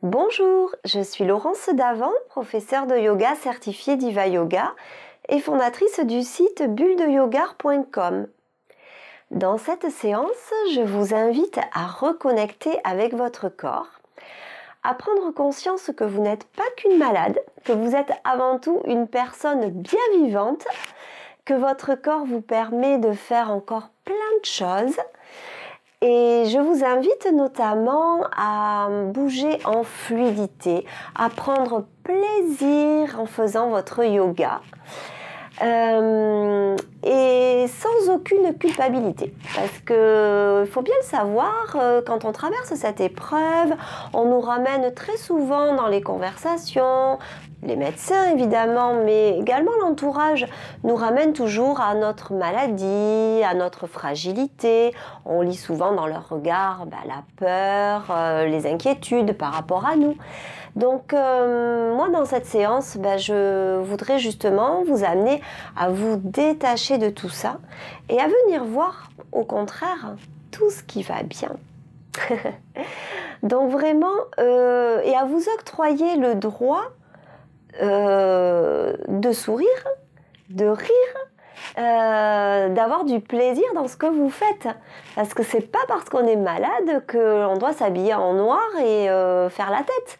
Bonjour, je suis Laurence Davant, professeure de yoga certifiée Diva Yoga et fondatrice du site bulledeyoga.com. Dans cette séance, je vous invite à reconnecter avec votre corps, à prendre conscience que vous n'êtes pas qu'une malade, que vous êtes avant tout une personne bien vivante, que votre corps vous permet de faire encore plein de choses. Et je vous invite notamment à bouger en fluidité, à prendre plaisir en faisant votre yoga. Et sans aucune culpabilité, parce que il faut bien le savoir, quand on traverse cette épreuve, on nous ramène très souvent dans les conversations, les médecins évidemment, mais également l'entourage nous ramène toujours à notre maladie, à notre fragilité. On lit souvent dans leur regard la peur, les inquiétudes par rapport à nous. Donc moi dans cette séance, je voudrais justement vous amener à vous détacher de tout ça et à venir voir au contraire tout ce qui va bien. Donc vraiment, et à vous octroyer le droit de sourire, de rire, d'avoir du plaisir dans ce que vous faites, parce que c'est pas parce qu'on est malade qu'on doit s'habiller en noir et faire la tête.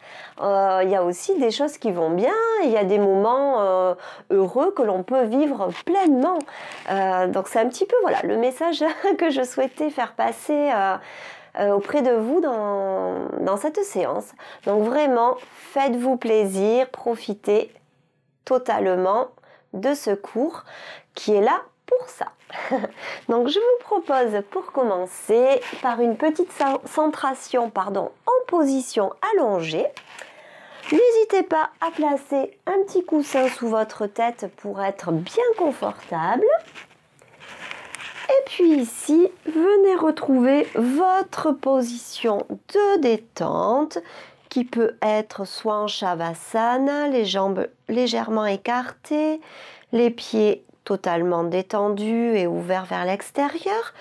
Il y a aussi des choses qui vont bien, il y a des moments heureux que l'on peut vivre pleinement. Donc c'est un petit peu le message que je souhaitais faire passer auprès de vous dans cette séance. Donc vraiment, faites-vous plaisir, profitez totalement de ce cours qui est là pour ça. Donc je vous propose pour commencer par une petite centration en position allongée. N'hésitez pas à placer un petit coussin sous votre tête pour être bien confortable. Et puis ici, venez retrouver votre position de détente qui peut être soit en Shavasana, les jambes légèrement écartées, les pieds totalement détendus et ouverts vers l'extérieur,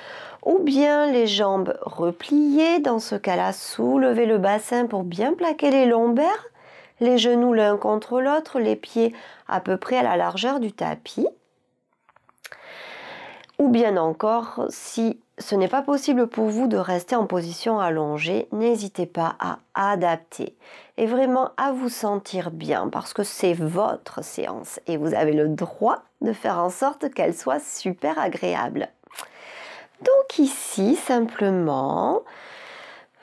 ou bien les jambes repliées. Dans ce cas-là, soulevez le bassin pour bien plaquer les lombaires, les genoux l'un contre l'autre, les pieds à peu près à la largeur du tapis. Ou bien encore, si ce n'est pas possible pour vous de rester en position allongée, n'hésitez pas à adapter et vraiment à vous sentir bien parce que c'est votre séance et vous avez le droit de faire en sorte qu'elle soit super agréable. Donc ici, simplement,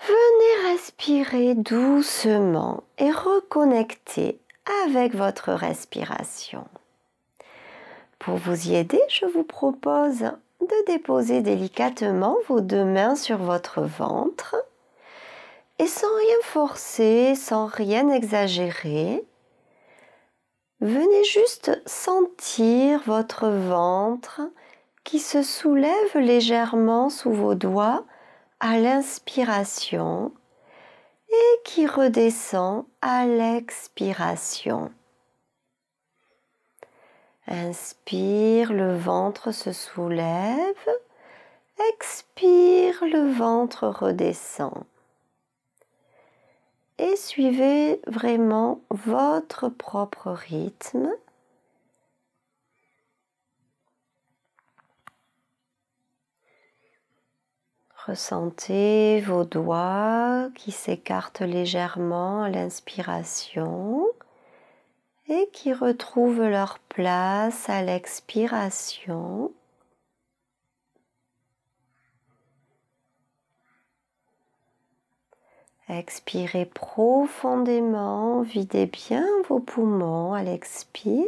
venez respirer doucement et reconnecter avec votre respiration. Pour vous y aider, je vous propose de déposer délicatement vos deux mains sur votre ventre et sans rien forcer, sans rien exagérer, venez juste sentir votre ventre qui se soulève légèrement sous vos doigts à l'inspiration et qui redescend à l'expiration. Inspire, le ventre se soulève. Expire, le ventre redescend. Et suivez vraiment votre propre rythme. Ressentez vos doigts qui s'écartent légèrement à l'inspiration et qui retrouvent leur place à l'expiration. Expirez profondément, videz bien vos poumons à l'expire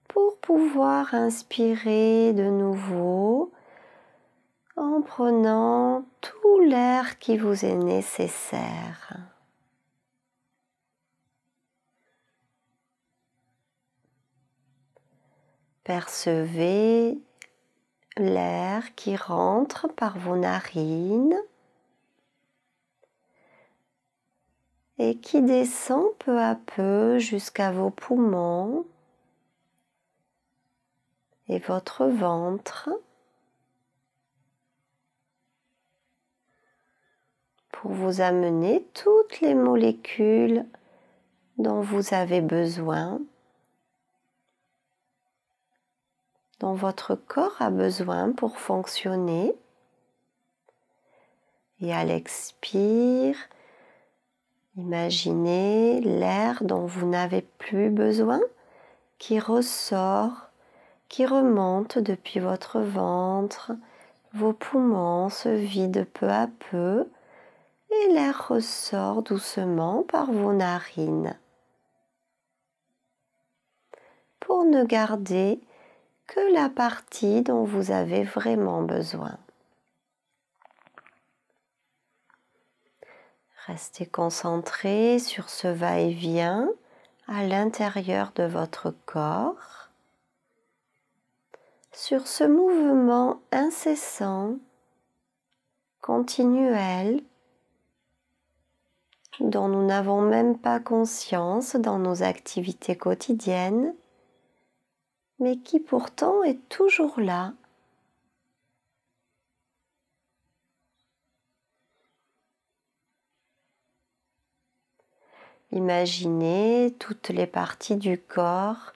pour pouvoir inspirer de nouveau en prenant tout l'air qui vous est nécessaire. Percevez l'air qui rentre par vos narines et qui descend peu à peu jusqu'à vos poumons et votre ventre pour vous amener toutes les molécules dont vous avez besoin, dont votre corps a besoin pour fonctionner. Et à l'expire, imaginez l'air dont vous n'avez plus besoin qui ressort, qui remonte depuis votre ventre. Vos poumons se vident peu à peu et l'air ressort doucement par vos narines. Pour ne garder que la partie dont vous avez vraiment besoin. Restez concentré sur ce va-et-vient à l'intérieur de votre corps, sur ce mouvement incessant, continuel, dont nous n'avons même pas conscience dans nos activités quotidiennes, mais qui pourtant est toujours là. Imaginez toutes les parties du corps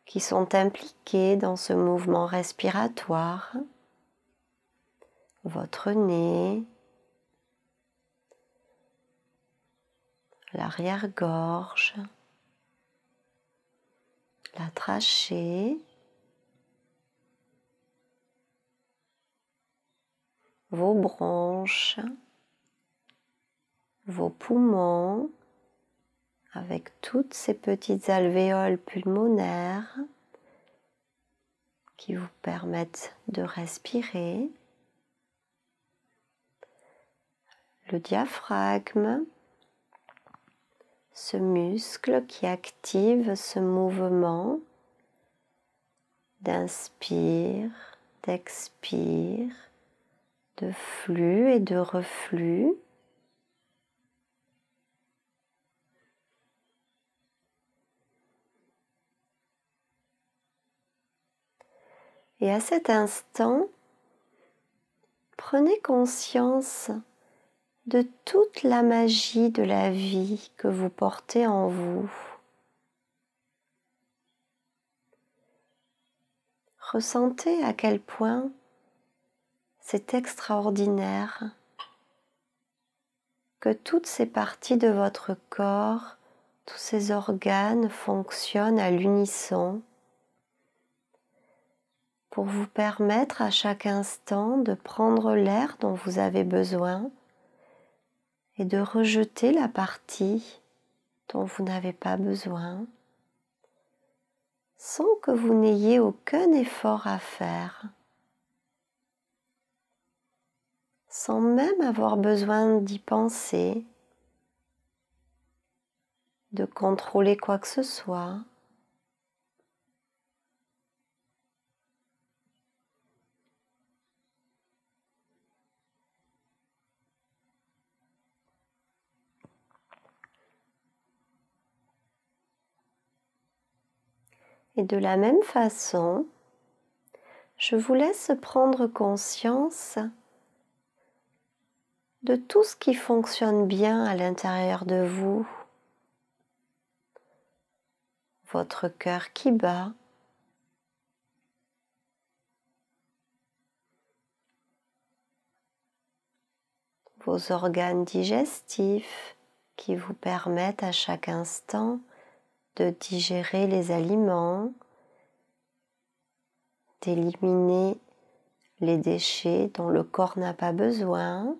qui sont impliquées dans ce mouvement respiratoire. Votre nez, l'arrière-gorge, la trachée, vos bronches, vos poumons, avec toutes ces petites alvéoles pulmonaires qui vous permettent de respirer, le diaphragme, ce muscle qui active ce mouvement d'inspire, d'expire, de flux et de reflux. Et à cet instant, prenez conscience de toute la magie de la vie que vous portez en vous. Ressentez à quel point c'est extraordinaire que toutes ces parties de votre corps, tous ces organes fonctionnent à l'unisson pour vous permettre à chaque instant de prendre l'air dont vous avez besoin et de rejeter la partie dont vous n'avez pas besoin, sans que vous n'ayez aucun effort à faire, sans même avoir besoin d'y penser, de contrôler quoi que ce soit. Et de la même façon, je vous laisse prendre conscience de tout ce qui fonctionne bien à l'intérieur de vous. Votre cœur qui bat, vos organes digestifs qui vous permettent à chaque instant de digérer les aliments, d'éliminer les déchets dont le corps n'a pas besoin.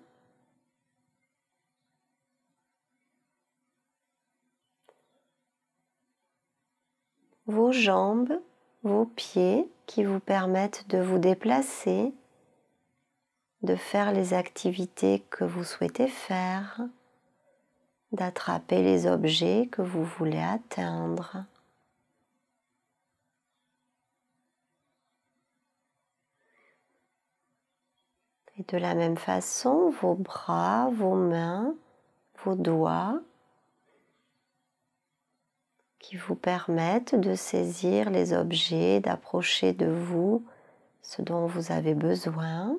Vos jambes, vos pieds qui vous permettent de vous déplacer, de faire les activités que vous souhaitez faire, d'attraper les objets que vous voulez atteindre. Et de la même façon, vos bras, vos mains, vos doigts qui vous permettent de saisir les objets, d'approcher de vous ce dont vous avez besoin.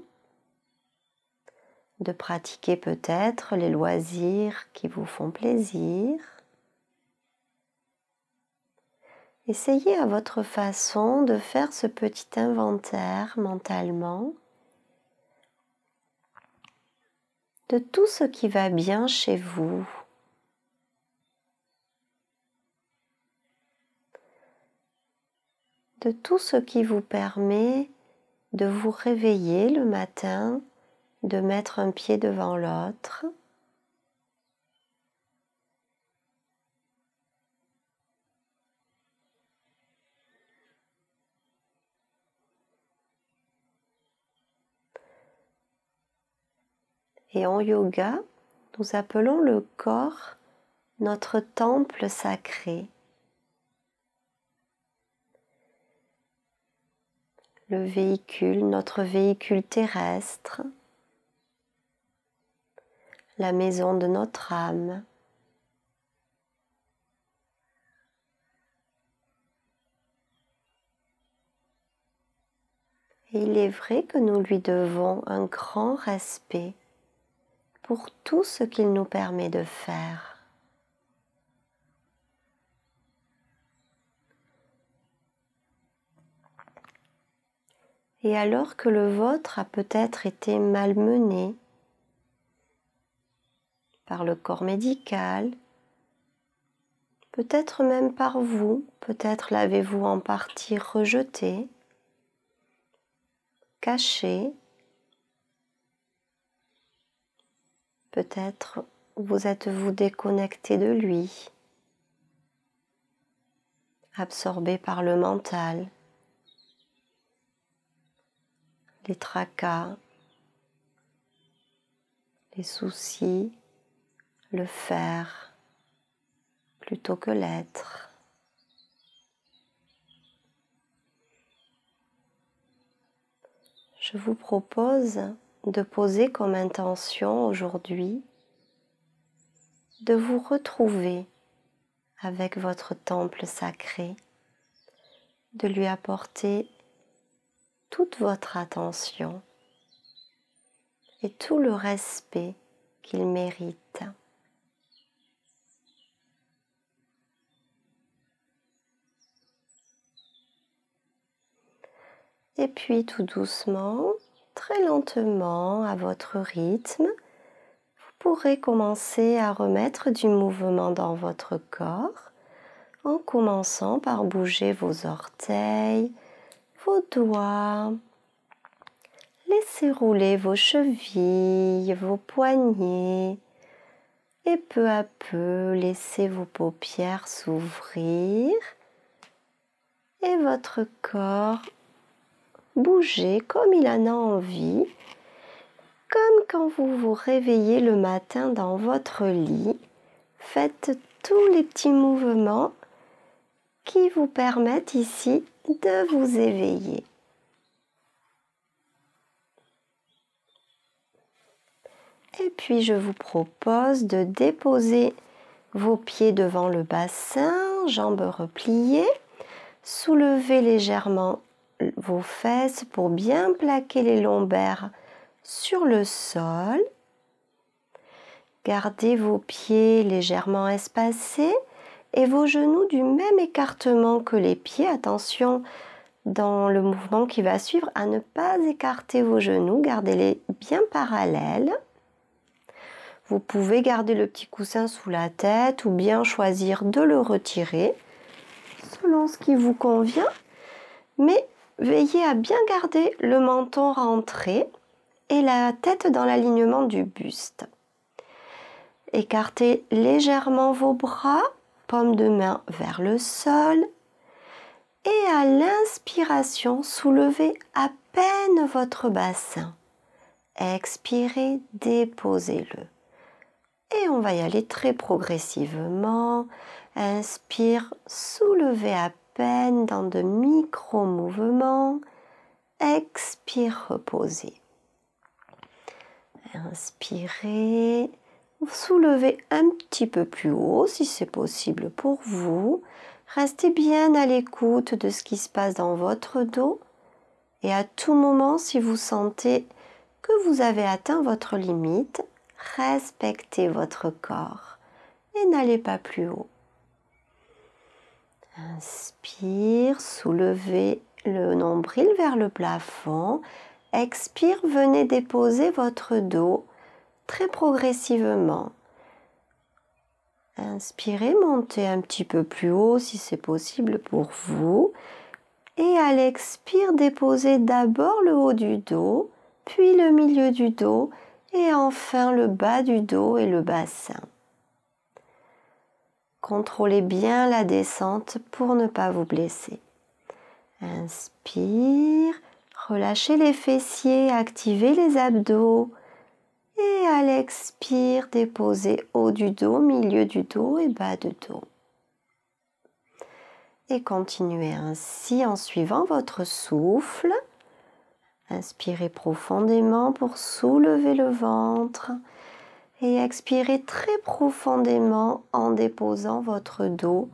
de pratiquer peut-être les loisirs qui vous font plaisir. Essayez à votre façon de faire ce petit inventaire mentalement de tout ce qui va bien chez vous. De tout ce qui vous permet de vous réveiller le matin, de mettre un pied devant l'autre. Et en yoga, nous appelons le corps notre temple sacré. Le véhicule, notre véhicule terrestre, la maison de notre âme. Et il est vrai que nous lui devons un grand respect pour tout ce qu'il nous permet de faire. Et alors que le vôtre a peut-être été malmené par le corps médical, peut-être même par vous, peut-être l'avez-vous en partie rejeté, caché, peut-être vous êtes-vous déconnecté de lui, absorbé par le mental, les tracas, les soucis, le faire plutôt que l'être. Je vous propose de poser comme intention aujourd'hui de vous retrouver avec votre temple sacré, de lui apporter toute votre attention et tout le respect qu'il mérite. Et puis tout doucement, très lentement, à votre rythme, vous pourrez commencer à remettre du mouvement dans votre corps en commençant par bouger vos orteils, vos doigts. Laissez rouler vos chevilles, vos poignets et peu à peu laissez vos paupières s'ouvrir et votre corps bouger comme il en a envie, comme quand vous vous réveillez le matin dans votre lit. Faites tous les petits mouvements qui vous permettent ici de vous éveiller. Et puis je vous propose de déposer vos pieds devant le bassin, jambes repliées, soulevez légèrement vos fesses pour bien plaquer les lombaires sur le sol. Gardez vos pieds légèrement espacés et vos genoux du même écartement que les pieds. Attention dans le mouvement qui va suivre à ne pas écarter vos genoux, gardez-les bien parallèles. Vous pouvez garder le petit coussin sous la tête ou bien choisir de le retirer selon ce qui vous convient. Mais veillez à bien garder le menton rentré et la tête dans l'alignement du buste. Écartez légèrement vos bras, paume de main vers le sol. Et à l'inspiration, soulevez à peine votre bassin. Expirez, déposez-le. Et on va y aller très progressivement. Inspire, soulevez à peine dans de micro-mouvements. Expire, reposez. Inspirez, soulevez un petit peu plus haut si c'est possible pour vous. Restez bien à l'écoute de ce qui se passe dans votre dos. Et à tout moment, si vous sentez que vous avez atteint votre limite, respectez votre corps et n'allez pas plus haut. Inspire, soulevez le nombril vers le plafond. Expire, venez déposer votre dos très progressivement. Inspirez, montez un petit peu plus haut si c'est possible pour vous. Et à l'expire, déposez d'abord le haut du dos, puis le milieu du dos et enfin le bas du dos et le bassin. Contrôlez bien la descente pour ne pas vous blesser. Inspire, relâchez les fessiers, activez les abdos. Et à l'expire, déposez haut du dos, milieu du dos et bas du dos. Et continuez ainsi en suivant votre souffle. Inspirez profondément pour soulever le ventre et expirez très profondément en déposant votre dos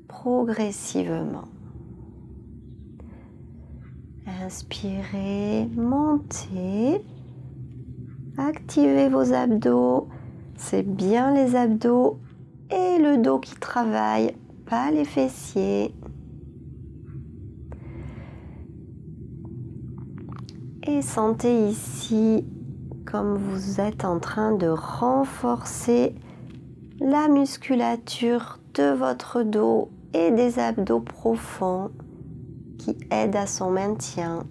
progressivement. Inspirez, montez, activez vos abdos, c'est bien les abdos et le dos qui travaille, pas les fessiers. Et sentez ici comme vous êtes en train de renforcer la musculature de votre dos et des abdos profonds qui aident à son maintien.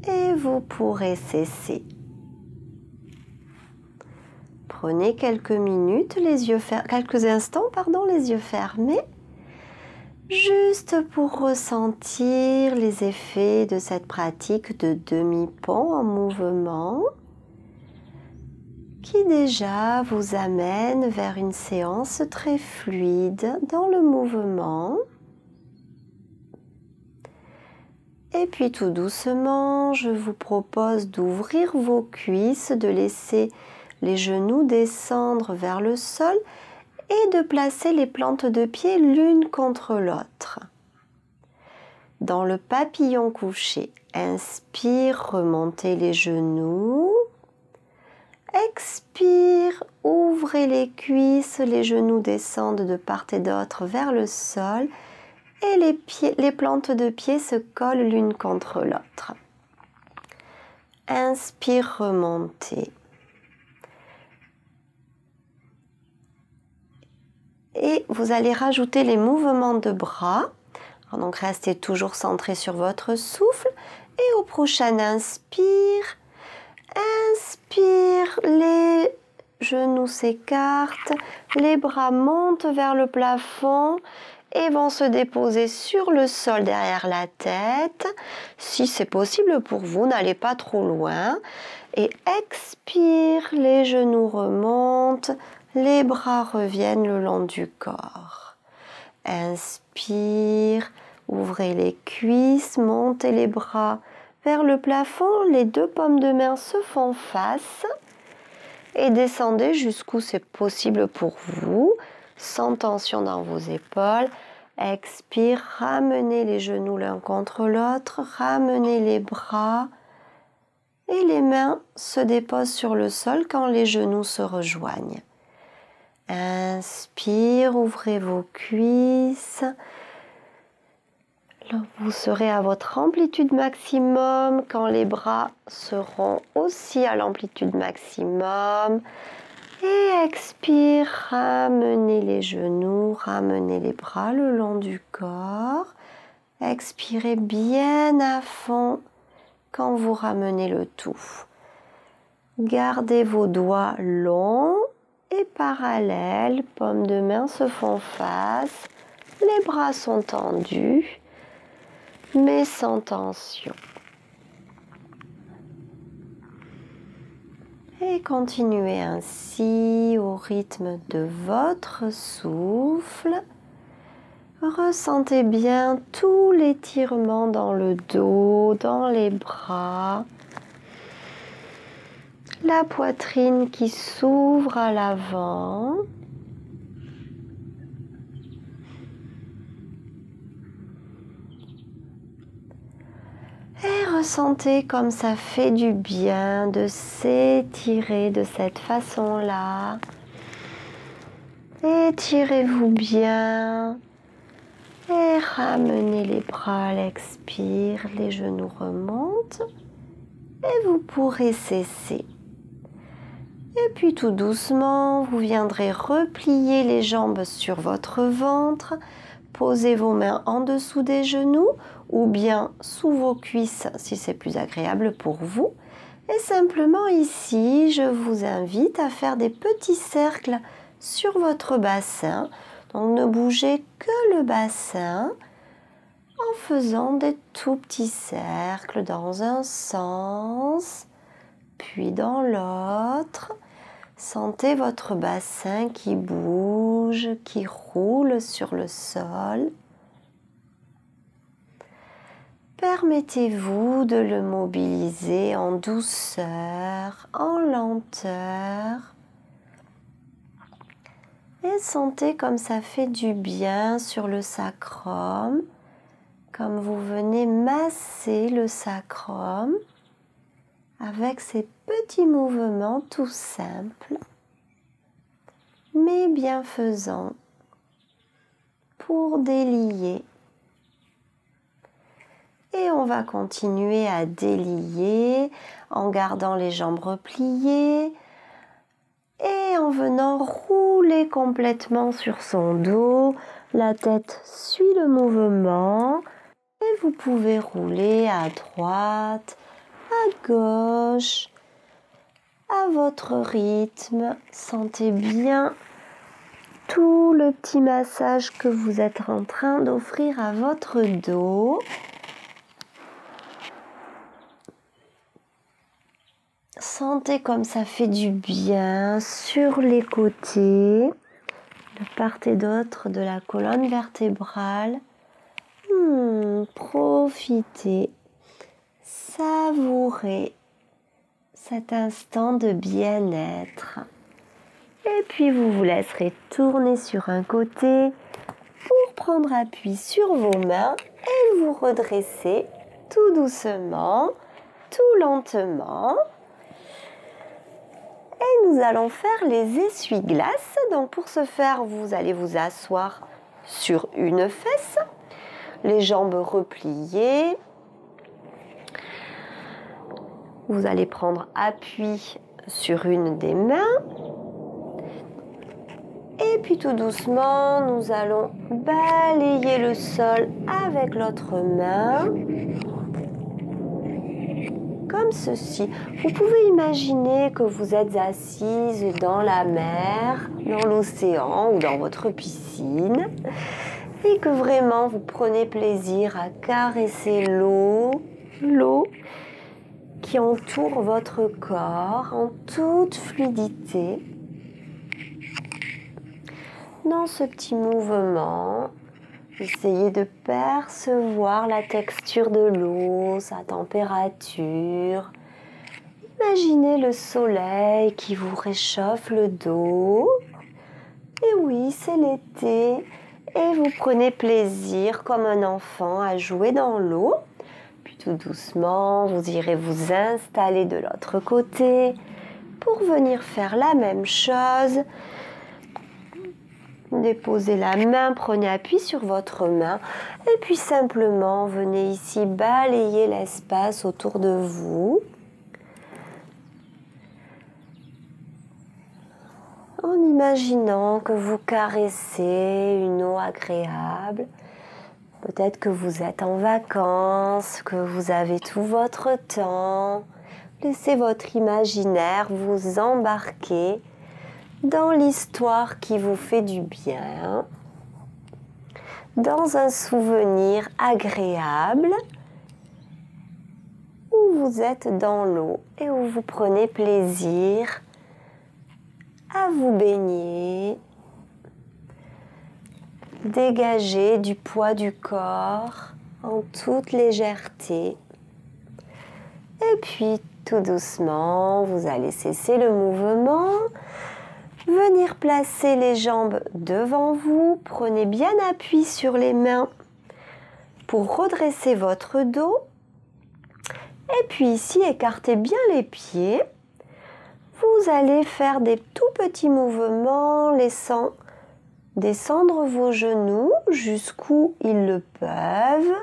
Et vous pourrez cesser. Prenez quelques minutes, quelques instants, les yeux fermés, juste pour ressentir les effets de cette pratique de demi-pont en mouvement qui déjà vous amène vers une séance très fluide dans le mouvement. Et puis tout doucement, je vous propose d'ouvrir vos cuisses, de laisser les genoux descendre vers le sol et de placer les plantes de pied l'une contre l'autre. Dans le papillon couché, inspire, remontez les genoux. Expire, ouvrez les cuisses, les genoux descendent de part et d'autre vers le sol et les plantes de pied se collent l'une contre l'autre. Inspire, remontez. Et vous allez rajouter les mouvements de bras. Donc restez toujours centré sur votre souffle. Et au prochain inspire, les genoux s'écartent, les bras montent vers le plafond et vont se déposer sur le sol derrière la tête. Si c'est possible pour vous, n'allez pas trop loin. Et expire, les genoux remontent, les bras reviennent le long du corps. Inspire, ouvrez les cuisses, montez les bras vers le plafond, les deux paumes de main se font face et descendez jusqu'où c'est possible pour vous, sans tension dans vos épaules. Expire, ramenez les genoux l'un contre l'autre, ramenez les bras et les mains se déposent sur le sol quand les genoux se rejoignent. Inspire, ouvrez vos cuisses. Vous serez à votre amplitude maximum quand les bras seront aussi à l'amplitude maximum. Et expire, ramenez les genoux, ramenez les bras le long du corps. Expirez bien à fond quand vous ramenez le tout. Gardez vos doigts longs et parallèles, paumes de main se font face, les bras sont tendus, mais sans tension. Et continuez ainsi au rythme de votre souffle. Ressentez bien tout l'étirement dans le dos, dans les bras. La poitrine qui s'ouvre à l'avant. ressentez comme ça fait du bien de s'étirer de cette façon-là. Étirez-vous bien et ramenez les bras à l'expire, les genoux remontent et vous pourrez cesser. Et puis tout doucement, vous viendrez replier les jambes sur votre ventre, posez vos mains en dessous des genoux ou bien sous vos cuisses si c'est plus agréable pour vous. Et simplement ici, je vous invite à faire des petits cercles sur votre bassin. Donc ne bougez que le bassin en faisant des tout petits cercles dans un sens, puis dans l'autre. Sentez votre bassin qui bouge, qui roule sur le sol. Permettez-vous de le mobiliser en douceur, en lenteur. Et sentez comme ça fait du bien sur le sacrum, comme vous venez masser le sacrum avec ces petits mouvements tout simples, mais bienfaisants pour délier. Et on va continuer à délier en gardant les jambes repliées et en venant rouler complètement sur son dos. La tête suit le mouvement et vous pouvez rouler à droite, à gauche, à votre rythme. Sentez bien tout le petit massage que vous êtes en train d'offrir à votre dos. Sentez comme ça fait du bien sur les côtés, de part et d'autre de la colonne vertébrale. Profitez, savourez cet instant de bien-être. Et puis vous vous laisserez tourner sur un côté pour prendre appui sur vos mains et vous redresser tout doucement, tout lentement. Et nous allons faire les essuie-glaces. Donc pour ce faire, vous allez vous asseoir sur une fesse, les jambes repliées. Vous allez prendre appui sur une des mains. Et puis tout doucement, nous allons balayer le sol avec l'autre main. Comme ceci. Vous pouvez imaginer que vous êtes assise dans la mer, dans l'océan ou dans votre piscine et que vraiment vous prenez plaisir à caresser l'eau qui entoure votre corps en toute fluidité. Dans ce petit mouvement, essayez de percevoir la texture de l'eau, sa température. Imaginez le soleil qui vous réchauffe le dos. Et oui, c'est l'été. Et vous prenez plaisir comme un enfant à jouer dans l'eau. Puis tout doucement, vous irez vous installer de l'autre côté pour venir faire la même chose. Déposez la main, prenez appui sur votre main et puis simplement venez ici balayer l'espace autour de vous en imaginant que vous caressez une eau agréable. Peut-être que vous êtes en vacances, que vous avez tout votre temps. Laissez votre imaginaire vous embarquer dans l'histoire qui vous fait du bien, dans un souvenir agréable où vous êtes dans l'eau et où vous prenez plaisir à vous baigner, dégager du poids du corps en toute légèreté. Et puis tout doucement, vous allez cesser le mouvement. Venir placer les jambes devant vous, prenez bien appui sur les mains pour redresser votre dos Et puis ici, écartez bien les pieds. Vous allez faire des tout petits mouvements, laissant descendre vos genoux jusqu'où ils le peuvent.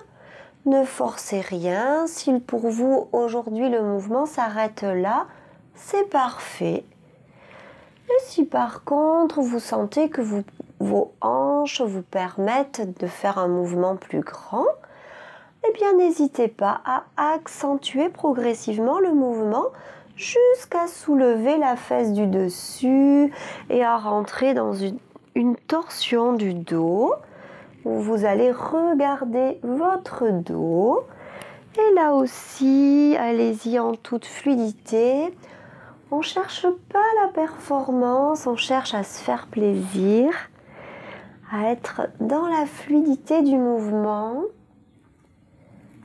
Ne forcez rien. Si pour vous, aujourd'hui, le mouvement s'arrête là, c'est parfait. Et si par contre, vous sentez que vos hanches vous permettent de faire un mouvement plus grand, eh bien, n'hésitez pas à accentuer progressivement le mouvement jusqu'à soulever la fesse du dessus et à rentrer dans une torsion du dos où vous allez regarder votre dos. Et là aussi, allez-y en toute fluidité. On ne cherche pas la performance, on cherche à se faire plaisir, à être dans la fluidité du mouvement.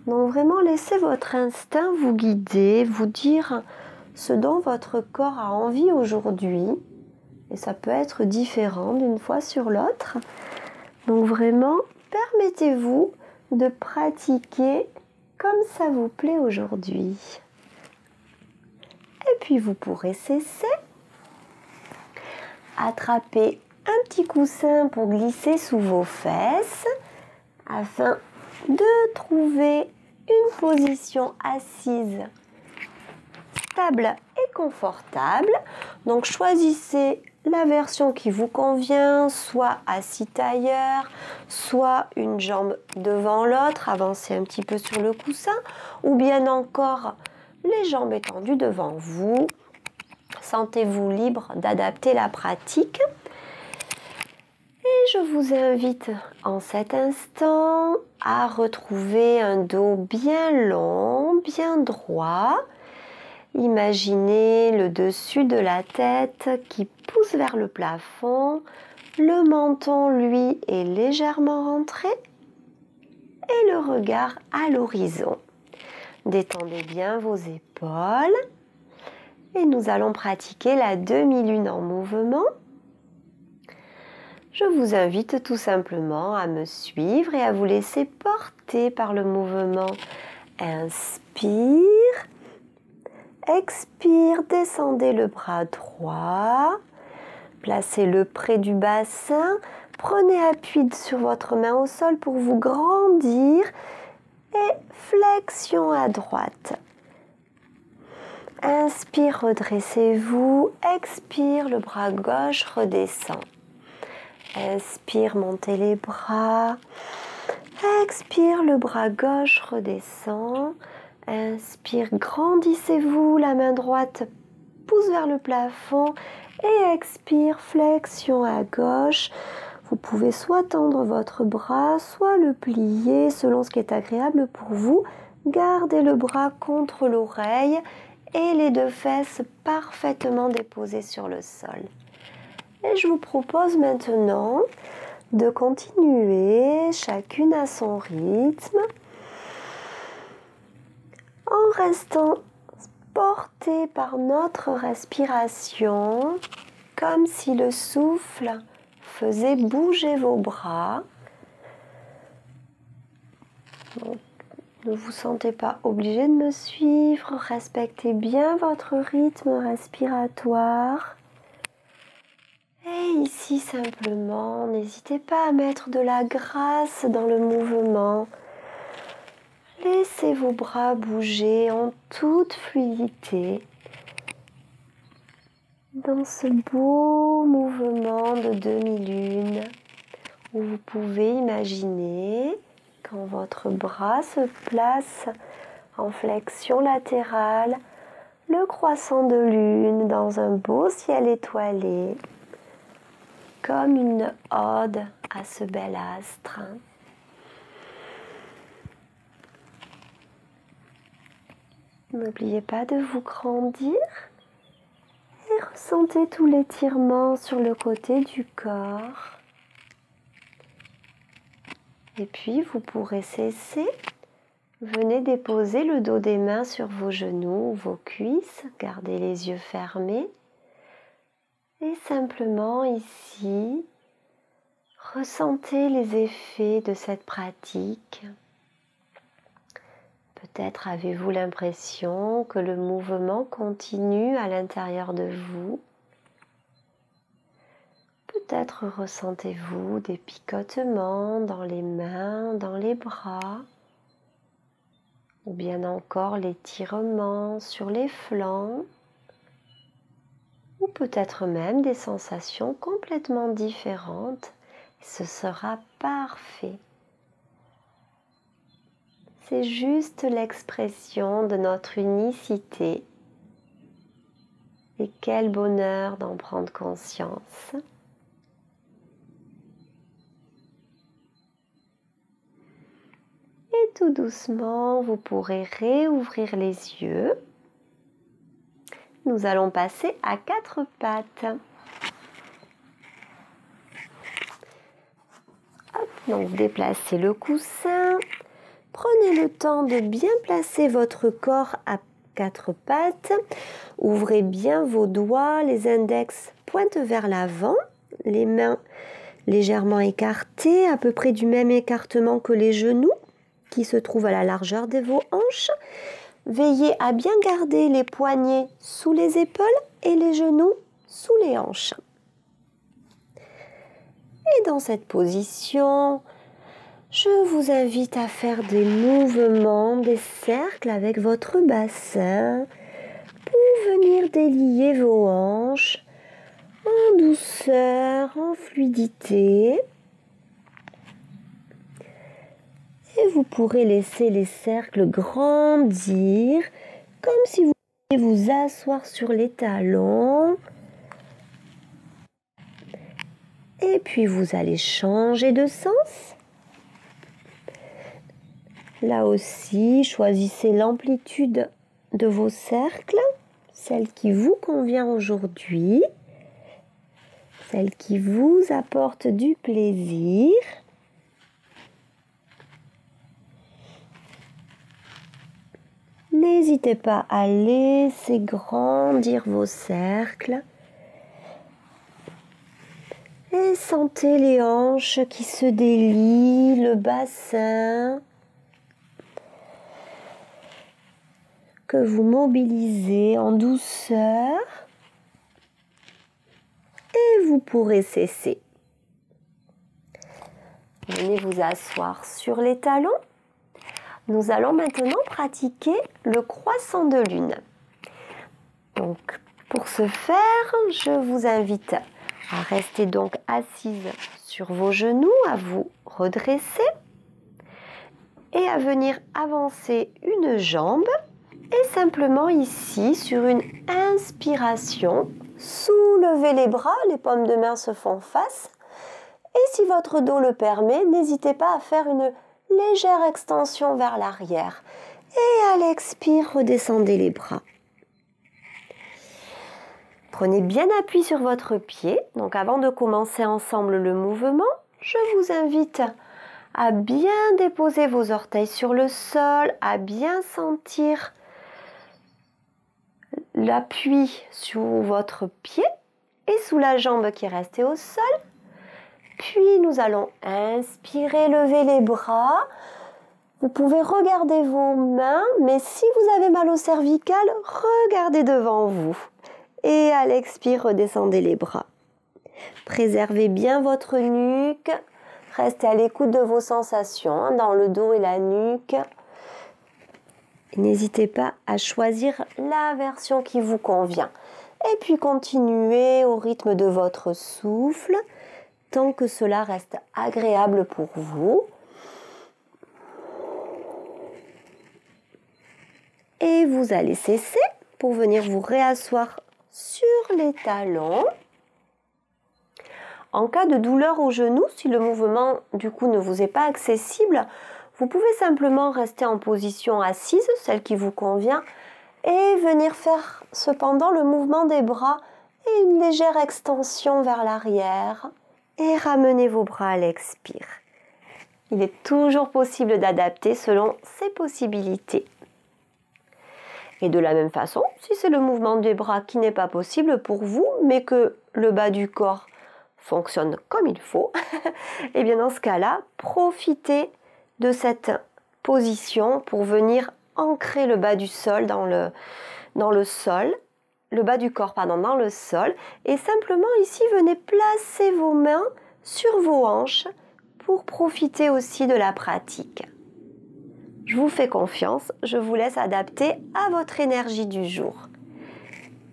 Donc vraiment, laissez votre instinct vous guider, vous dire ce dont votre corps a envie aujourd'hui. Et ça peut être différent d'une fois sur l'autre. Donc vraiment, permettez-vous de pratiquer comme ça vous plaît aujourd'hui. Et puis vous pourrez cesser. Attrapez un petit coussin pour glisser sous vos fesses afin de trouver une position assise stable et confortable. Donc choisissez la version qui vous convient, soit assis tailleur, soit une jambe devant l'autre, avancez un petit peu sur le coussin, ou bien encore les jambes étendues devant vous. Sentez-vous libre d'adapter la pratique. Et je vous invite en cet instant à retrouver un dos bien long, bien droit. Imaginez le dessus de la tête qui pousse vers le plafond. Le menton, lui, est légèrement rentré. Et le regard à l'horizon. Détendez bien vos épaules. Et nous allons pratiquer la demi-lune en mouvement. Je vous invite tout simplement à me suivre et à vous laisser porter par le mouvement. Inspire. Expire, descendez le bras droit. Placez-le près du bassin. Prenez appui sur votre main au sol pour vous grandir. Et flexion à droite. Inspire, redressez-vous. Expire, le bras gauche redescend. Inspire, montez les bras. Expire, le bras gauche redescend. Inspire, grandissez-vous, la main droite pousse vers le plafond. Et expire, flexion à gauche. Vous pouvez soit tendre votre bras, soit le plier selon ce qui est agréable pour vous. Gardez le bras contre l'oreille et les deux fesses parfaitement déposées sur le sol. Et je vous propose maintenant de continuer chacune à son rythme en restant porté par notre respiration comme si le souffle faisait bouger vos bras. Donc, ne vous sentez pas obligé de me suivre, respectez bien votre rythme respiratoire. Et ici simplement, n'hésitez pas à mettre de la grâce dans le mouvement. Laissez vos bras bouger en toute fluidité dans ce beau mouvement de demi-lune où vous pouvez imaginer quand votre bras se place en flexion latérale, le croissant de lune dans un beau ciel étoilé, comme une ode à ce bel astre. N'oubliez pas de vous grandir et ressentez tout l'étirement sur le côté du corps. Et puis vous pourrez cesser. Venez déposer le dos des mains sur vos genoux ou vos cuisses. Gardez les yeux fermés. Et simplement ici, ressentez les effets de cette pratique. Peut-être avez-vous l'impression que le mouvement continue à l'intérieur de vous. Peut-être ressentez-vous des picotements dans les mains, dans les bras, ou bien encore l'étirement sur les flancs, ou peut-être même des sensations complètement différentes. Ce sera parfait. C'est juste l'expression de notre unicité. Et quel bonheur d'en prendre conscience. Et tout doucement, vous pourrez réouvrir les yeux. Nous allons passer à 4 pattes. Hop, donc déplacez le coussin. Prenez le temps de bien placer votre corps à 4 pattes. Ouvrez bien vos doigts, les index pointent vers l'avant, les mains légèrement écartées, à peu près du même écartement que les genoux qui se trouvent à la largeur de vos hanches. Veillez à bien garder les poignets sous les épaules et les genoux sous les hanches. Et dans cette position, je vous invite à faire des mouvements, des cercles avec votre bassin pour venir délier vos hanches en douceur, en fluidité. Et vous pourrez laisser les cercles grandir comme si vous pouviez vous asseoir sur les talons. Et puis vous allez changer de sens. Là aussi, choisissez l'amplitude de vos cercles, celle qui vous convient aujourd'hui, celle qui vous apporte du plaisir. N'hésitez pas à laisser grandir vos cercles. Et sentez les hanches qui se délient, le bassin que vous mobilisez en douceur. Et vous pourrez cesser. Venez vous asseoir sur les talons. Nous allons maintenant pratiquer le croissant de lune. Donc, pour ce faire, je vous invite à rester donc assise sur vos genoux, à vous redresser et à venir avancer une jambe et simplement ici, sur une inspiration, soulevez les bras, les paumes de main se font face et si votre dos le permet, n'hésitez pas à faire une légère extension vers l'arrière et à l'expire, redescendez les bras. Prenez bien appui sur votre pied. Donc avant de commencer ensemble le mouvement, je vous invite à bien déposer vos orteils sur le sol, à bien sentir l'appui sur votre pied et sous la jambe qui est restée au sol. Puis nous allons inspirer, lever les bras. Vous pouvez regarder vos mains, mais si vous avez mal au cervical, regardez devant vous. Et à l'expire, redescendez les bras. Préservez bien votre nuque. Restez à l'écoute de vos sensations dans le dos et la nuque. N'hésitez pas à choisir la version qui vous convient. Et puis continuez au rythme de votre souffle, tant que cela reste agréable pour vous. Et vous allez cesser pour venir vous réasseoir sur les talons. En cas de douleur au genou, si le mouvement du coup ne vous est pas accessible, vous pouvez simplement rester en position assise, celle qui vous convient, et venir faire cependant le mouvement des bras et une légère extension vers l'arrière et ramenez vos bras à l'expire. Il est toujours possible d'adapter selon ses possibilités. Et de la même façon, si c'est le mouvement des bras qui n'est pas possible pour vous, mais que le bas du corps fonctionne comme il faut, et bien dans ce cas-là, profitez de cette position pour venir ancrer le bas du sol dans le sol, le bas du corps, pardon, dans le sol. Et simplement ici, venez placer vos mains sur vos hanches pour profiter aussi de la pratique. Je vous fais confiance, je vous laisse adapter à votre énergie du jour.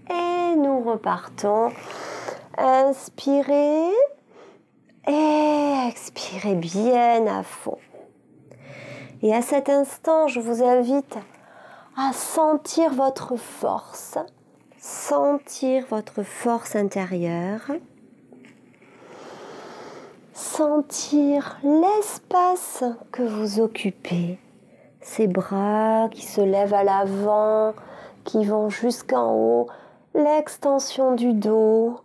Et nous repartons. Inspirez et expirez bien à fond. Et à cet instant, je vous invite à sentir votre force intérieure, sentir l'espace que vous occupez, ces bras qui se lèvent à l'avant, qui vont jusqu'en haut, l'extension du dos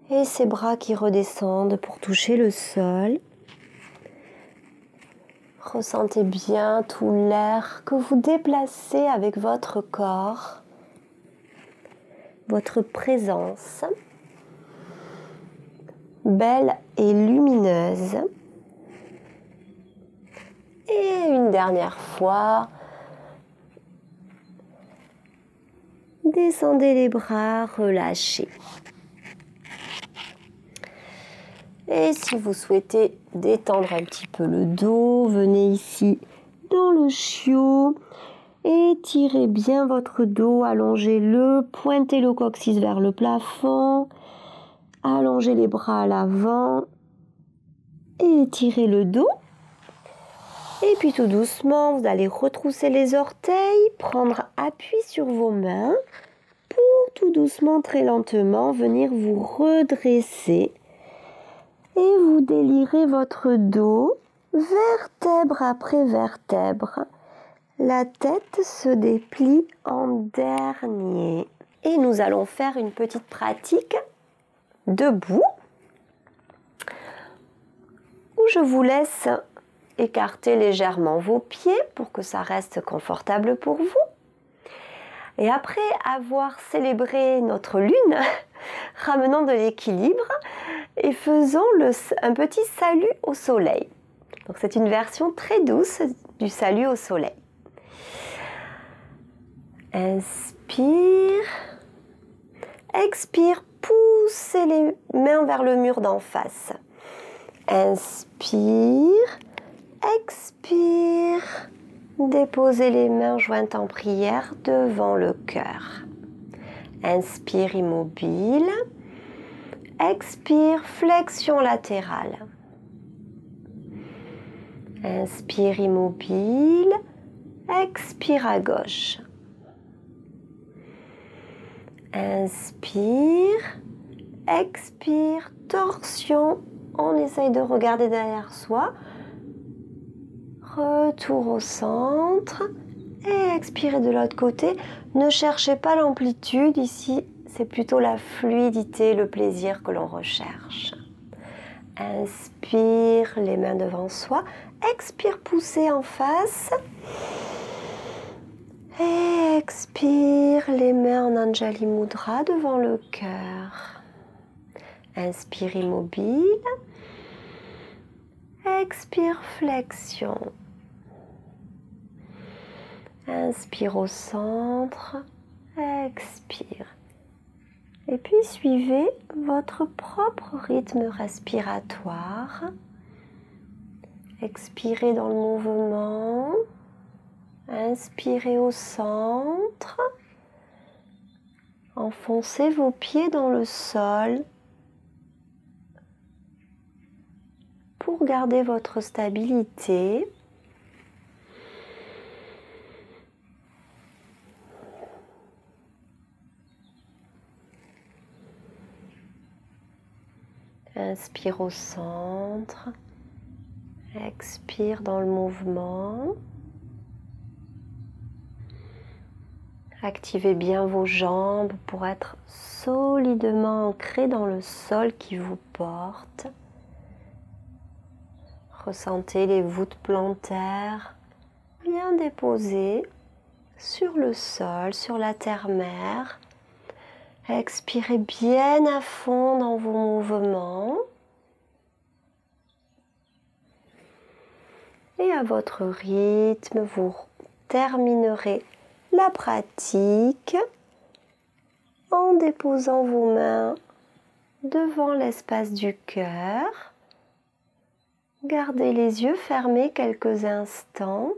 et ces bras qui redescendent pour toucher le sol. Ressentez bien tout l'air que vous déplacez avec votre corps, votre présence, belle et lumineuse. Et une dernière fois, descendez les bras, relâchez. Et si vous souhaitez détendre un petit peu le dos, venez ici dans le chiot, étirez bien votre dos, allongez-le, pointez le coccyx vers le plafond, allongez les bras à l'avant, et étirez le dos. Et puis tout doucement, vous allez retrousser les orteils, prendre appui sur vos mains, pour tout doucement, très lentement, venir vous redresser. Et vous délirez votre dos, vertèbre après vertèbre. La tête se déplie en dernier. Et nous allons faire une petite pratique debout, où je vous laisse écarter légèrement vos pieds pour que ça reste confortable pour vous. Et après avoir célébré notre lune, ramenons de l'équilibre et faisons un petit salut au soleil. Donc c'est une version très douce du salut au soleil. Inspire, expire, poussez les mains vers le mur d'en face. Inspire, expire, déposez les mains jointes en prière devant le cœur. Inspire immobile, expire flexion latérale. Inspire immobile, expire à gauche. Inspire, expire, torsion. On essaye de regarder derrière soi. Retour au centre. Et expirez de l'autre côté. Ne cherchez pas l'amplitude ici. C'est plutôt la fluidité, le plaisir que l'on recherche. Inspire, les mains devant soi. Expire, poussez en face. Et expire, les mains en Anjali Mudra devant le cœur. Inspire immobile. Expire, flexion. Inspire au centre. Expire. Et puis suivez votre propre rythme respiratoire. Expirez dans le mouvement. Inspirez au centre. Enfoncez vos pieds dans le sol pour garder votre stabilité. Inspire au centre. Expire dans le mouvement. Activez bien vos jambes pour être solidement ancrés dans le sol qui vous porte. Ressentez les voûtes plantaires bien déposées sur le sol, sur la terre-mère. Expirez bien à fond dans vos mouvements. Et à votre rythme, vous terminerez la pratique en déposant vos mains devant l'espace du cœur. Gardez les yeux fermés quelques instants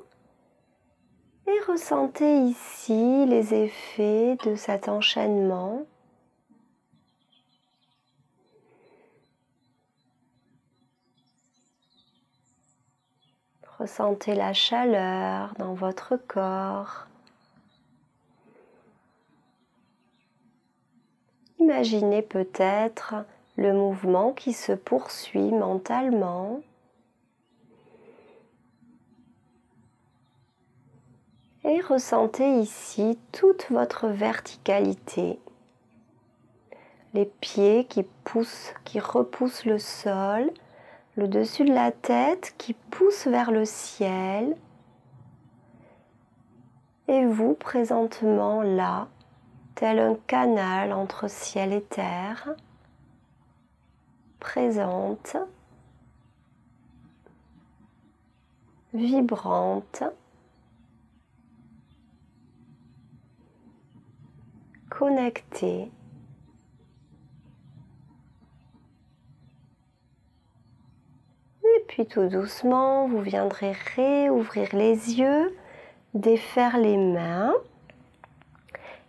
et ressentez ici les effets de cet enchaînement. Ressentez la chaleur dans votre corps. Imaginez peut-être le mouvement qui se poursuit mentalement. Et ressentez ici toute votre verticalité. Les pieds qui poussent, qui repoussent le sol, le dessus de la tête qui pousse vers le ciel. Et vous, présentement là, tel un canal entre ciel et terre, présente, vibrante, connectée. Et puis tout doucement, vous viendrez réouvrir les yeux, défaire les mains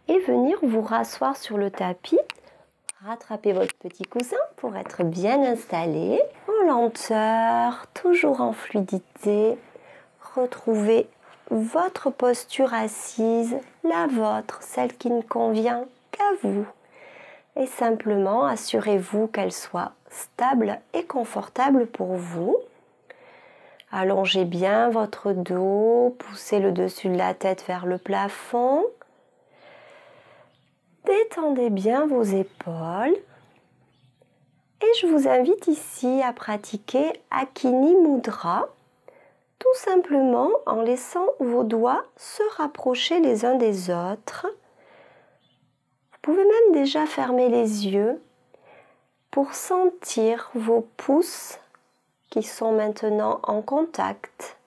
et venir vous rasseoir sur le tapis. Rattrapez votre petit coussin pour être bien installé. En lenteur, toujours en fluidité. Retrouvez votre posture assise, la vôtre, celle qui ne convient qu'à vous. Et simplement assurez-vous qu'elle soit stable et confortable pour vous. Allongez bien votre dos, poussez le dessus de la tête vers le plafond. Détendez bien vos épaules. Et je vous invite ici à pratiquer Akini Mudra, tout simplement en laissant vos doigts se rapprocher les uns des autres. Vous pouvez même déjà fermer les yeux pour sentir vos pouces qui sont maintenant en contact,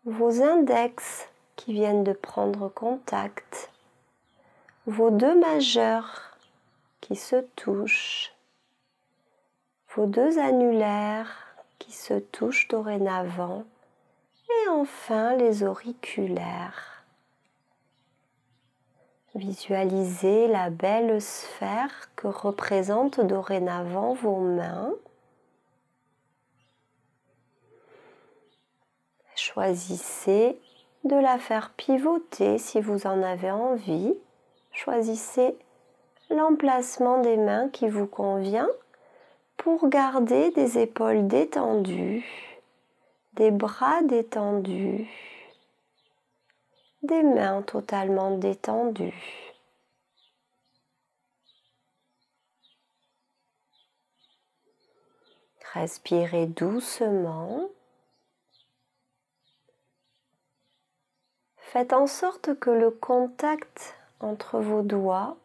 vos index qui viennent de prendre contact, vos deux majeurs qui se touchent, vos deux annulaires qui se touchent dorénavant et enfin les auriculaires. Visualisez la belle sphère que représentent dorénavant vos mains. Choisissez de la faire pivoter si vous en avez envie. Choisissez l'emplacement des mains qui vous convient pour garder des épaules détendues, des bras détendus, des mains totalement détendues. Respirez doucement. Faites en sorte que le contact entre vos doigts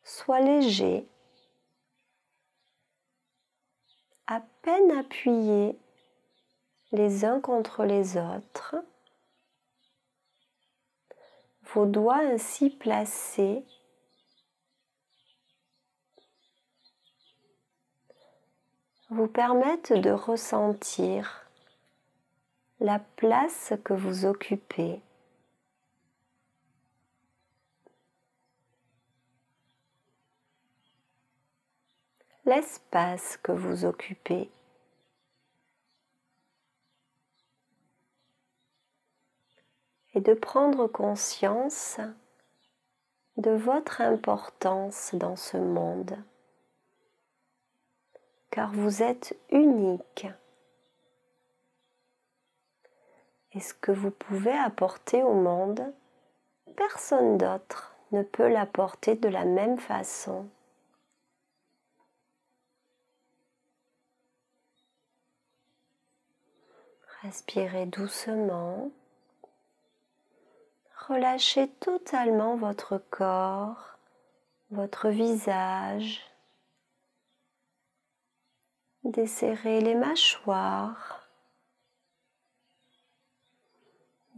soit léger, à peine appuyés les uns contre les autres. Vos doigts ainsi placés vous permettent de ressentir la place que vous occupez. L'espace que vous occupez. Et de prendre conscience de votre importance dans ce monde. Car vous êtes unique. Et ce que vous pouvez apporter au monde, personne d'autre ne peut l'apporter de la même façon. Respirez doucement. Relâchez totalement votre corps, votre visage. Desserrez les mâchoires.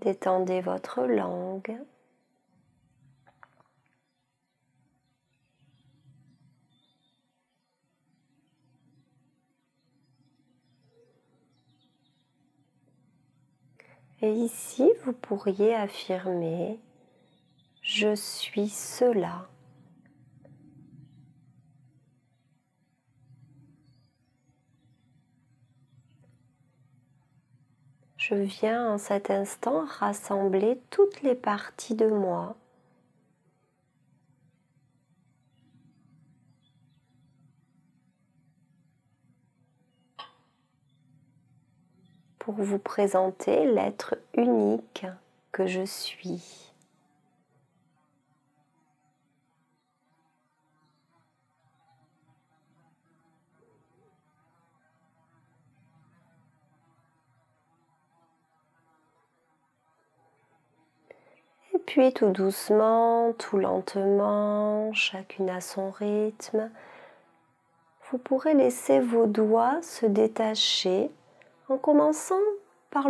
Détendez votre langue. Et ici, vous pourriez affirmer « Je suis cela ». Je viens en cet instant rassembler toutes les parties de moi pour vous présenter l'être unique que je suis. Et puis tout doucement, tout lentement, chacune à son rythme, vous pourrez laisser vos doigts se détacher en commençant par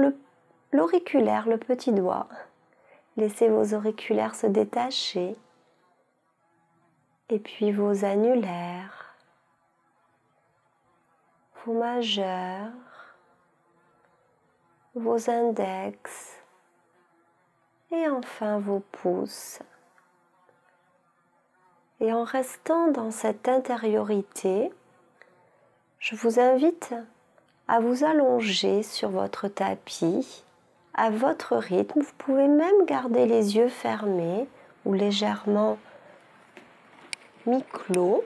l'auriculaire, le petit doigt. Laissez vos auriculaires se détacher et puis vos annulaires, vos majeurs, vos index et enfin vos pouces. Et en restant dans cette intériorité, je vous invite à vous allonger sur votre tapis à votre rythme. Vous pouvez même garder les yeux fermés ou légèrement mi-clos.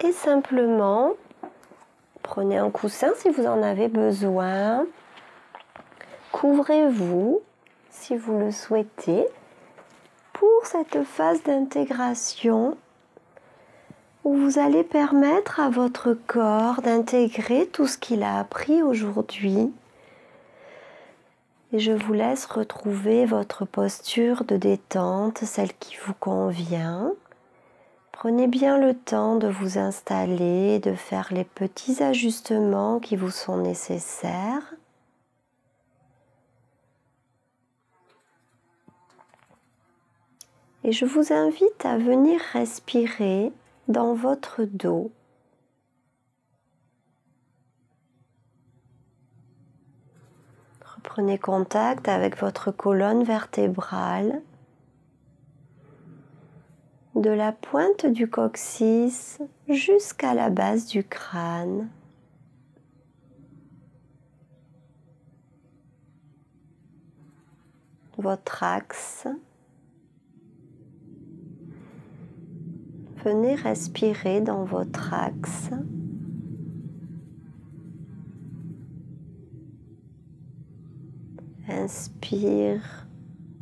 Et simplement, prenez un coussin si vous en avez besoin. Couvrez-vous si vous le souhaitez pour cette phase d'intégration où vous allez permettre à votre corps d'intégrer tout ce qu'il a appris aujourd'hui. Et je vous laisse retrouver votre posture de détente, celle qui vous convient. Prenez bien le temps de vous installer, de faire les petits ajustements qui vous sont nécessaires. Et je vous invite à venir respirer dans votre dos. Reprenez contact avec votre colonne vertébrale, de la pointe du coccyx jusqu'à la base du crâne. Votre axe. Venez respirer dans votre axe. Inspire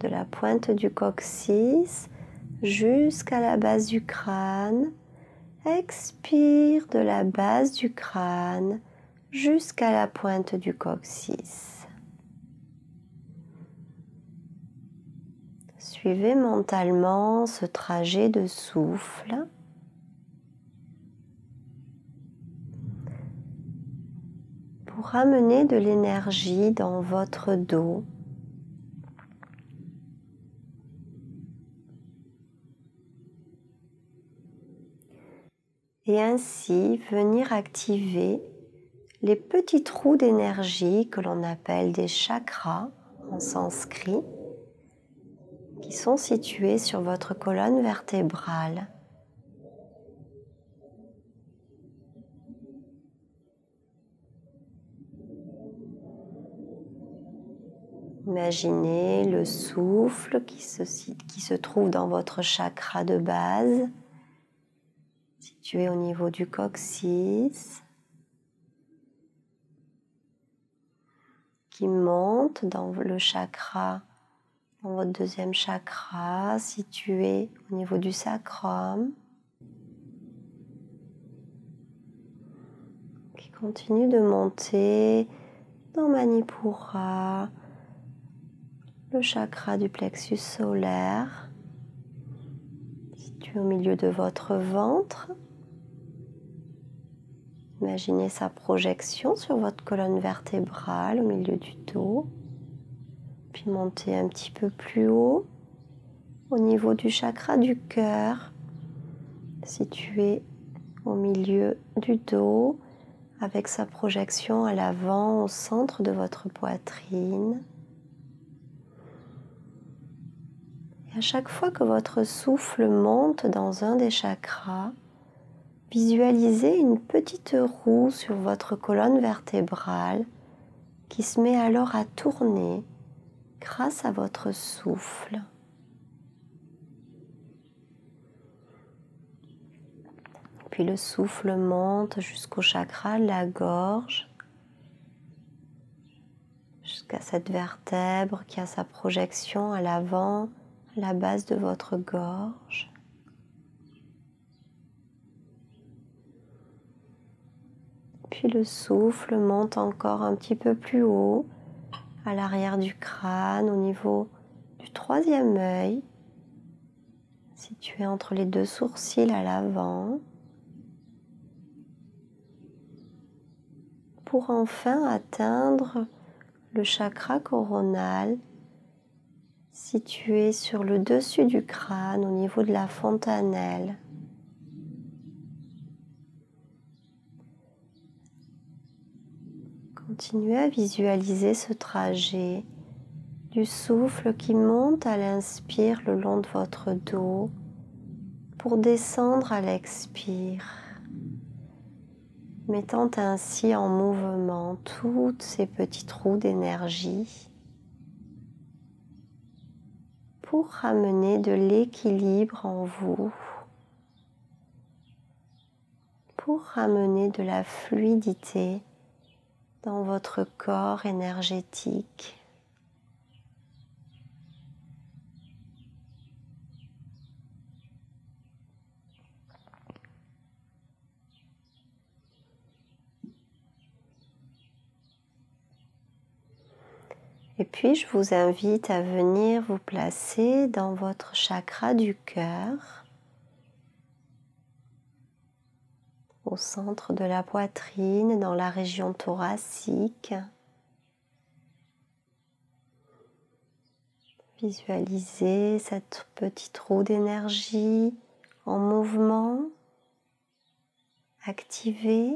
de la pointe du coccyx jusqu'à la base du crâne. Expire de la base du crâne jusqu'à la pointe du coccyx. Suivez mentalement ce trajet de souffle. Pour ramener de l'énergie dans votre dos. Et ainsi venir activer les petits trous d'énergie que l'on appelle des chakras en sanskrit, qui sont situés sur votre colonne vertébrale. Imaginez le souffle qui se trouve dans votre chakra de base, situé au niveau du coccyx, qui monte dans le chakra, dans votre deuxième chakra, situé au niveau du sacrum, qui continue de monter dans Manipura, le chakra du plexus solaire, situé au milieu de votre ventre. Imaginez sa projection sur votre colonne vertébrale au milieu du dos. Puis montez un petit peu plus haut au niveau du chakra du cœur, situé au milieu du dos, avec sa projection à l'avant au centre de votre poitrine. Et à chaque fois que votre souffle monte dans un des chakras, visualisez une petite roue sur votre colonne vertébrale qui se met alors à tourner grâce à votre souffle. Puis le souffle monte jusqu'au chakra de la gorge, jusqu'à cette vertèbre qui a sa projection à l'avant, à la base de votre gorge. Puis le souffle monte encore un petit peu plus haut, à l'arrière du crâne, au niveau du troisième œil, situé entre les deux sourcils à l'avant, pour enfin atteindre le chakra coronal, situé sur le dessus du crâne, au niveau de la fontanelle. Continuez à visualiser ce trajet du souffle qui monte à l'inspire le long de votre dos pour descendre à l'expire, mettant ainsi en mouvement toutes ces petites roues d'énergie pour ramener de l'équilibre en vous, pour ramener de la fluidité dans votre corps énergétique. Et puis, je vous invite à venir vous placer dans votre chakra du cœur, au centre de la poitrine, dans la région thoracique. Visualisez cette petite roue d'énergie en mouvement, activée.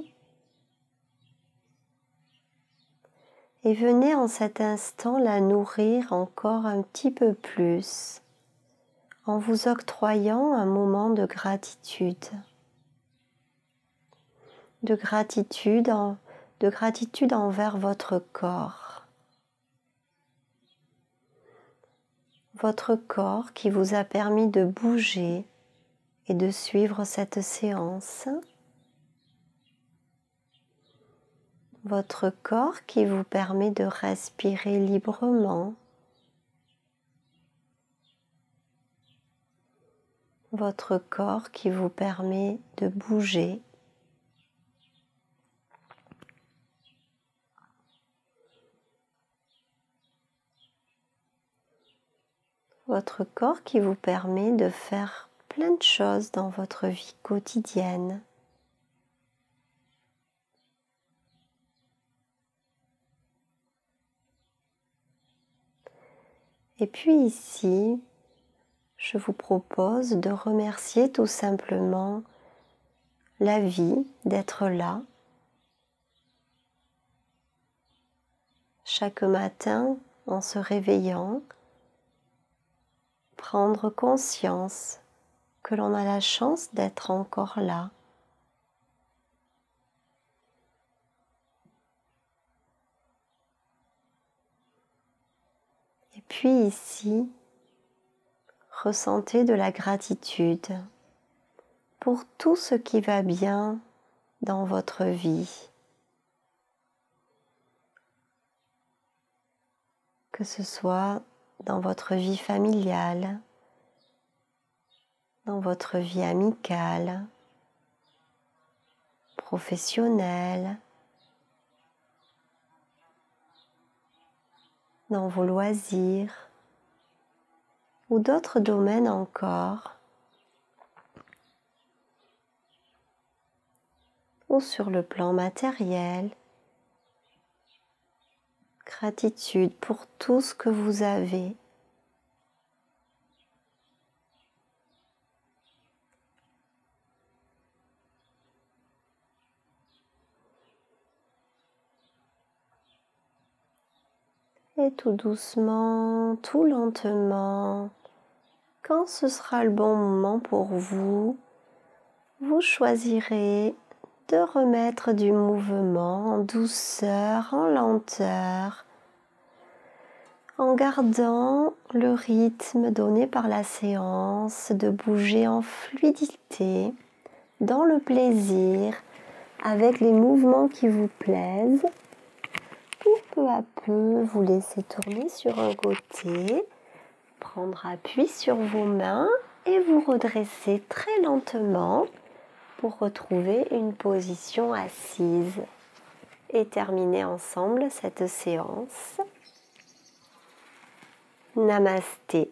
Et venez en cet instant la nourrir encore un petit peu plus en vous octroyant un moment de gratitude. De gratitude envers votre corps. Votre corps qui vous a permis de bouger et de suivre cette séance. Votre corps qui vous permet de respirer librement. Votre corps qui vous permet de bouger. Votre corps qui vous permet de faire plein de choses dans votre vie quotidienne. Et puis ici, je vous propose de remercier tout simplement la vie d'être là. Chaque matin, en se réveillant, prendre conscience que l'on a la chance d'être encore là. Et puis ici, ressentez de la gratitude pour tout ce qui va bien dans votre vie. Que ce soit dans votre vie familiale, dans votre vie amicale, professionnelle, dans vos loisirs ou d'autres domaines encore, ou sur le plan matériel, Gratitude pour tout ce que vous avez. Et tout doucement, tout lentement, quand ce sera le bon moment pour vous, vous choisirez de remettre du mouvement en douceur, en lenteur, en gardant le rythme donné par la séance, de bouger en fluidité, dans le plaisir, avec les mouvements qui vous plaisent, pour peu à peu vous laisser tourner sur un côté, prendre appui sur vos mains et vous redresser très lentement pour retrouver une position assise et terminer ensemble cette séance. Namasté.